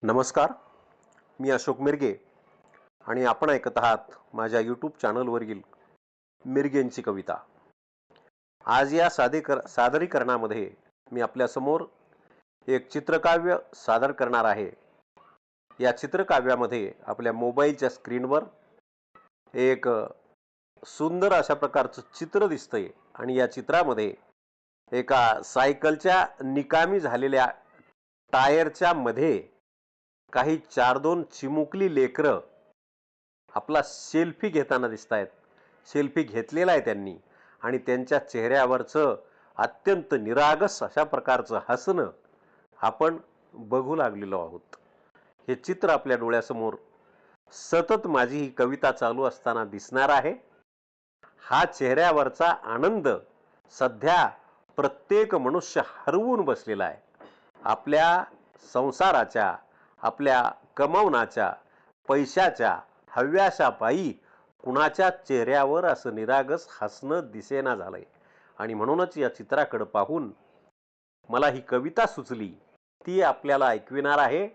नमस्कार. मी अशोक मिरगे आणि आपण ऐकत आहात माझ्या यूट्यूब चॅनलवरील मिरगेंची कविता. आज या सादरीकरणामध्ये मी आपल्यासमोर एक चित्रकाव्य सादर करणार आहे. या चित्रकाव्यामध्ये आपल्या मोबाईलच्या स्क्रीनवर एक सुंदर अशा प्रकारचं चित्र दिसतंय आणि या चित्रामध्ये एका सायकलच्या निकामी झालेल्या टायरच्या मध्ये काही 4-2 चिमुकली लेकरं आपला सेल्फी घेताना दिसतायत. सेल्फी घेतलेला आहे त्यांनी आणि त्यांच्या चेहऱ्यावरचं अत्यंत निरागस अशा प्रकारचं हसणं आपण बघू लागलेलो आहोत. हे चित्र आपल्या डोळ्यासमोर सतत माझी ही कविता चालू असताना दिसणार आहे. हा चेहऱ्यावरचा आनंद सध्या प्रत्येक मनुष्य हरवून बसलेला आहे. आपल्या संसाराच्या, आपल्या कमावण्याच्या, पैशाच्या हव्यासापायी कुणाच्या चेहऱ्यावर असं निरागस हसणं दिसेना झालंय आणि म्हणूनच या चित्राकडे पाहून मला ही कविता सुचली. ती आपल्याला ऐकविणार आहे.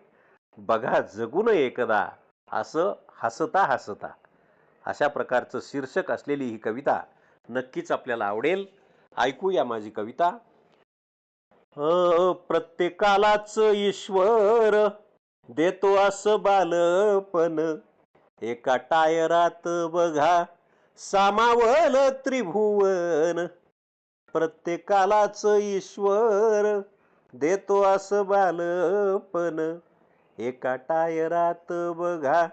बघा जगून एकदा असं हसता हसता. अशा प्रकारचं शीर्षक असलेली ही कविता नक्कीच आपल्याला आवडेल. ऐकूया माझी कविता. प्रत्येकालाच ईश्वर देतो असं बालपण, एका टायरात बघा सामावलं त्रिभुवन. प्रत्येकालाच ईश्वर देतो असं बालपण, एका टायरात बघा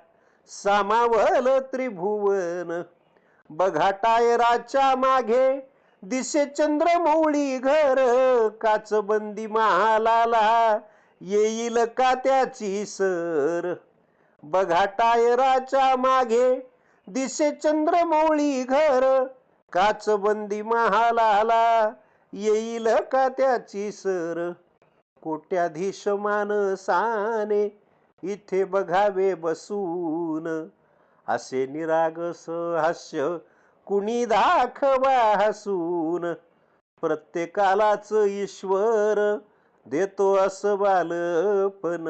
सामावलं त्रिभुवन. बघा टायराच्या मागे दिसे चंद्रमौळी घर, काचबंदी महालाला येईल का त्याची सर. बघा टायराच्या मागे दिसे चंद्रमौळी घर, काचबंदी महालाला येईल का त्याची सर. कोट्याधीश माणसाने इथे बघावे बसून, असे निरागस हास्य कुणी दाखवा हसून. प्रत्येकालाच ईश्वर देतो असं बालपण,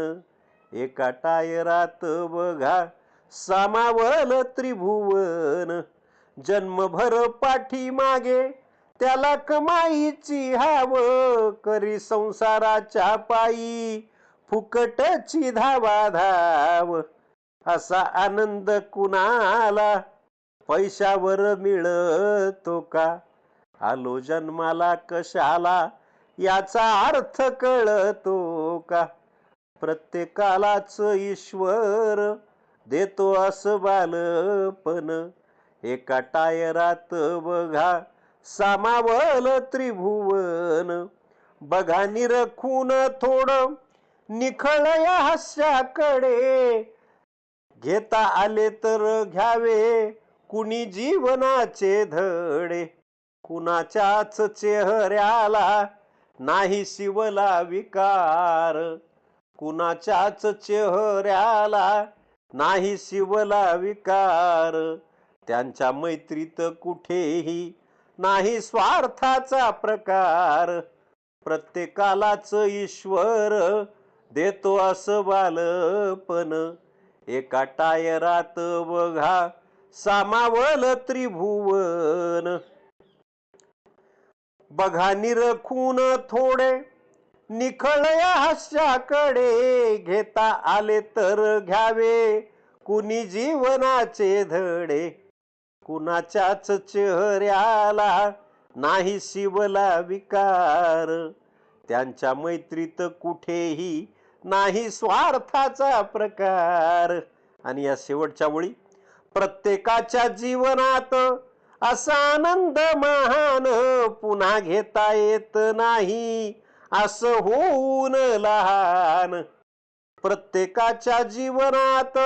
एका टायरात बघा सामावलं त्रिभुवन. जन्मभर पाठीमागे त्याला कमाईची हाव, करी संसाराच्या पायी फुकटची धावाधाव. असा आनंद कुणाला पैशावर मिळतो का, आलो जन्माला कशाला याचा अर्थ कळतो का. प्रत्येकालाच ईश्वर देतो असं बालपण, एका टायरात बघा सामावलं त्रिभुवन. बघा निरखून थोडं निखळ या हास्याकडे, घेता आले तर घ्यावे कुणी जीवनाचे धडे. कुणाच्याच चेहऱ्याला नाही शिवला विकार, कुणाच्याच चेहऱ्याला नाही शिवला विकार. त्यांच्या मैत्रीत कुठेही नाही स्वार्थाचा प्रकार. प्रत्येकालाच ईश्वर देतो असं बालपण, एका टायरात बघा सामावलं त्रिभुवन. बघा निरखून थोडे निखळ या हास्याकडे, घेता आले तर घ्यावे कुणी जीवनाचे धडे. कुणाच्याच चेहऱ्याला नाही शिवला विकार, त्यांच्या मैत्रीत कुठेही नाही स्वार्थाचा प्रकार. आणि या शेवटच्या ओळी. प्रत्येकाच्या जीवनात असा आनंद महान, पुन्हा घेता येत नाही असं होऊन लहान. प्रत्येकाच्या जीवनात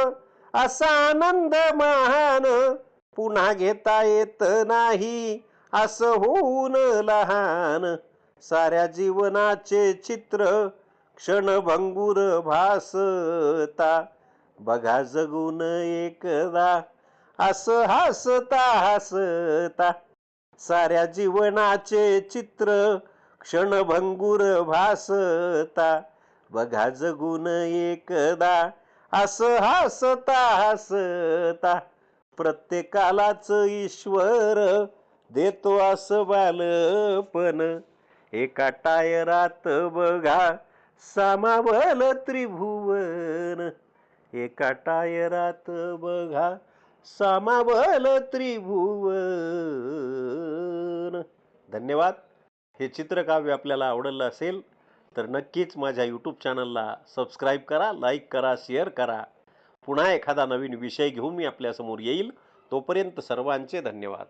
असा आनंद महान, पुन्हा घेता येत नाही असं होऊन लहान. साऱ्या जीवनाचे चित्र क्षणभंगुर भासता, बघा जगून एकदा असं हसता हसता. साऱ्या जीवनाचे चित्र क्षणभंगुर भासता, बघा जगून एकदा असं हसता हसता, प्रत्येकालाच ईश्वर देतो असं बालपण. एका टायरात बघा सामावल त्रिभुवन, एका टायरात बघा सामावल त्रिभुवन. धन्यवाद. हे चित्रकाव्य आपल्याला आवडलं असेल तर नक्कीच माझ्या यूट्यूब चॅनलला सबस्क्राईब करा, लाईक करा, शेअर करा. पुन्हा एखादा नवीन विषय घेऊन मी आपल्यासमोर येईल. तोपर्यंत सर्वांचे धन्यवाद.